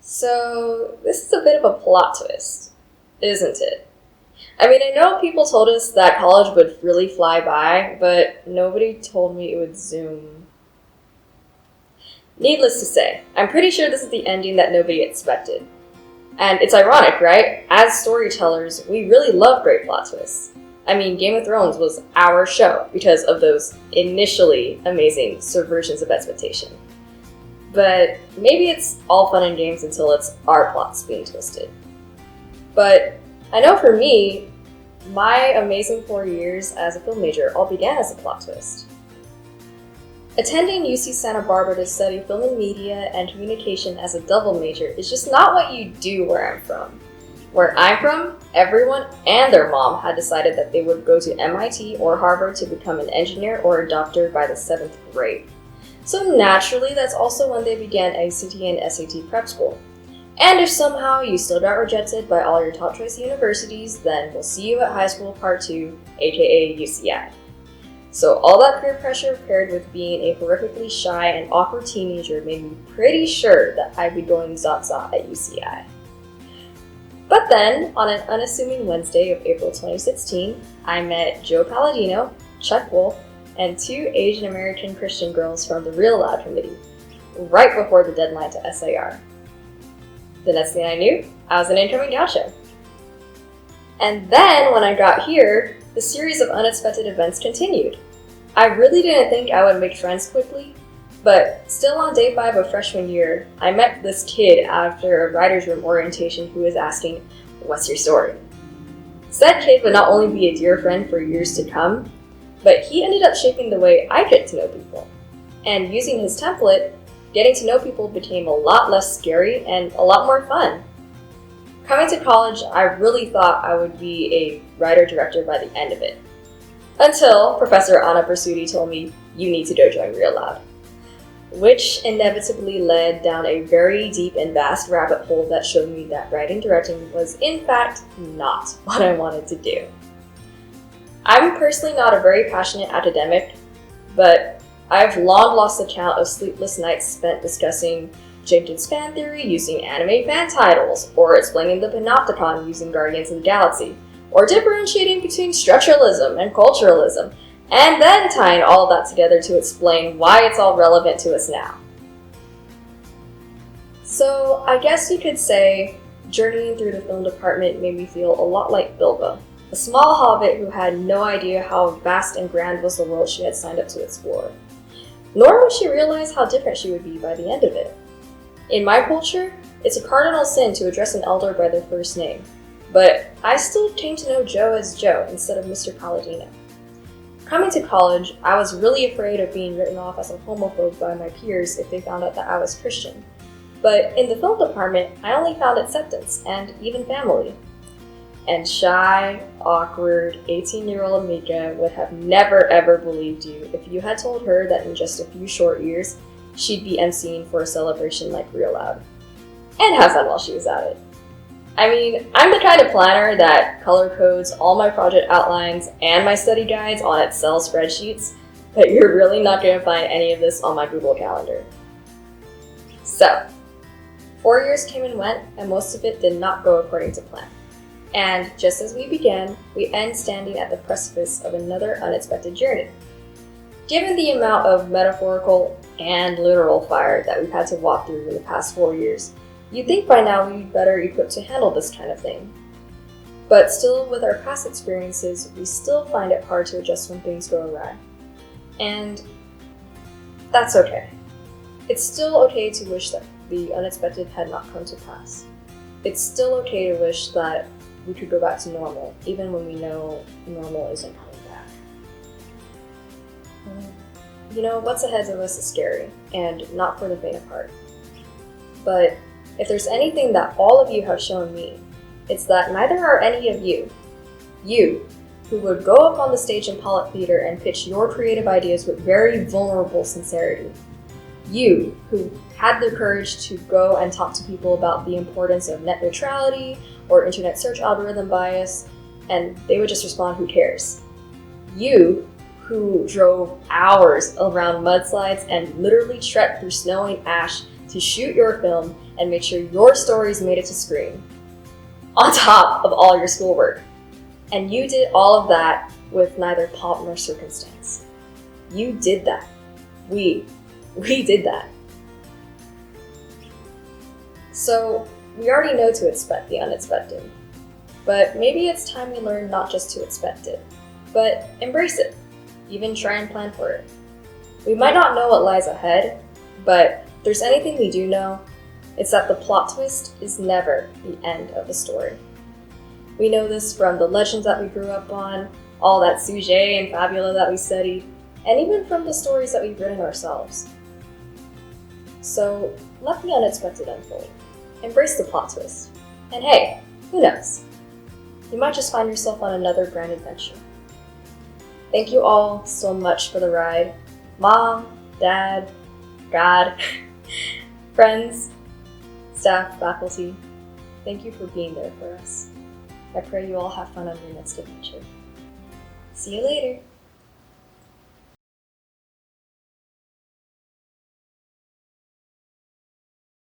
So, this is a bit of a plot twist, isn't it? I mean, I know people told us that college would really fly by, but nobody told me it would zoom. Needless to say, I'm pretty sure this is the ending that nobody expected. And it's ironic, right? As storytellers, we really love great plot twists. I mean, Game of Thrones was our show because of those initially amazing subversions of expectation. But maybe it's all fun and games until it's our plots being twisted. But I know for me, my amazing 4 years as a film major all began as a plot twist. Attending UC Santa Barbara to study film and media and communication as a double major is just not what you do where I'm from. Where I'm from, everyone and their mom had decided that they would go to MIT or Harvard to become an engineer or a doctor by the 7th grade. So naturally, that's also when they began ACT and SAT prep school. And if somehow you still got rejected by all your top choice universities, then we'll see you at high school part 2, aka UCI. So all that peer pressure paired with being a horrifically shy and awkward teenager made me pretty sure that I'd be going Zaza at UCI. But then, on an unassuming Wednesday of April 2016, I met Joe Palladino, Chuck Wolf, and 2 Asian American Christian girls from the Real Loud Committee, right before the deadline to SAR. The next thing I knew, I was an incoming gaucho. And then, when I got here, the series of unexpected events continued. I really didn't think I would make friends quickly, but still on day 5 of freshman year, I met this kid after a writer's room orientation who was asking, "What's your story?" Said kid would not only be a dear friend for years to come, but he ended up shaping the way I get to know people. And using his template, getting to know people became a lot less scary and a lot more fun. Coming to college, I really thought I would be a writer-director by the end of it. Until Professor Anna Prasudi told me, "You need to go join Real Loud." Which inevitably led down a very deep and vast rabbit hole that showed me that writing directing was in fact not what I wanted to do. I'm personally not a very passionate academic, but I've long lost the count of sleepless nights spent discussing Jenkins fan theory using anime fan titles, or explaining the Panopticon using Guardians of the Galaxy, or differentiating between structuralism and culturalism, and then tying all of that together to explain why it's all relevant to us now. So I guess you could say journeying through the film department made me feel a lot like Bilbo, a small hobbit who had no idea how vast and grand was the world she had signed up to explore. Nor would she realize how different she would be by the end of it. In my culture, it's a cardinal sin to address an elder by their first name, but I still came to know Joe as Joe instead of Mr. Palladino. Coming to college, I was really afraid of being written off as a homophobe by my peers if they found out that I was Christian. But in the film department, I only found acceptance and even family. And shy, awkward, 18-year-old Mika would have never ever believed you if you had told her that in just a few short years, she'd be emceeing for a celebration like Real Loud. And have fun while she was at it. I mean, I'm the kind of planner that color codes all my project outlines and my study guides on Excel spreadsheets, but you're really not going to find any of this on my Google Calendar. So, 4 years came and went, and most of it did not go according to plan. And just as we began, we end standing at the precipice of another unexpected journey. Given the amount of metaphorical and literal fire that we've had to walk through in the past 4 years, you'd think by now we'd be better equipped to handle this kind of thing. But still, with our past experiences, we still find it hard to adjust when things go awry. And that's okay. It's still okay to wish that the unexpected had not come to pass. It's still okay to wish that we could go back to normal, even when we know normal isn't coming back. You know, what's ahead of us is scary, and not for the faint of heart. But if there's anything that all of you have shown me, it's that neither are any of you. You, who would go up on the stage in Pollock Theater and pitch your creative ideas with very vulnerable sincerity. You, who had the courage to go and talk to people about the importance of net neutrality or internet search algorithm bias, and they would just respond, "Who cares?" You, who drove hours around mudslides and literally trekked through snow and ash to shoot your film and make sure your stories made it to screen, on top of all your schoolwork. And you did all of that with neither pomp nor circumstance. You did that. We did that. So, we already know to expect the unexpected. But maybe it's time we learn not just to expect it, but embrace it. Even try and plan for it. We might not know what lies ahead, but if there's anything we do know, it's that the plot twist is never the end of the story. We know this from the legends that we grew up on, all that sujet and fabula that we studied, and even from the stories that we've written ourselves. So, let the unexpected unfold. Embrace the plot twist. And hey, who knows? You might just find yourself on another grand adventure. Thank you all so much for the ride. Mom, Dad, God, friends, staff, faculty, thank you for being there for us. I pray you all have fun on your next adventure. See you later.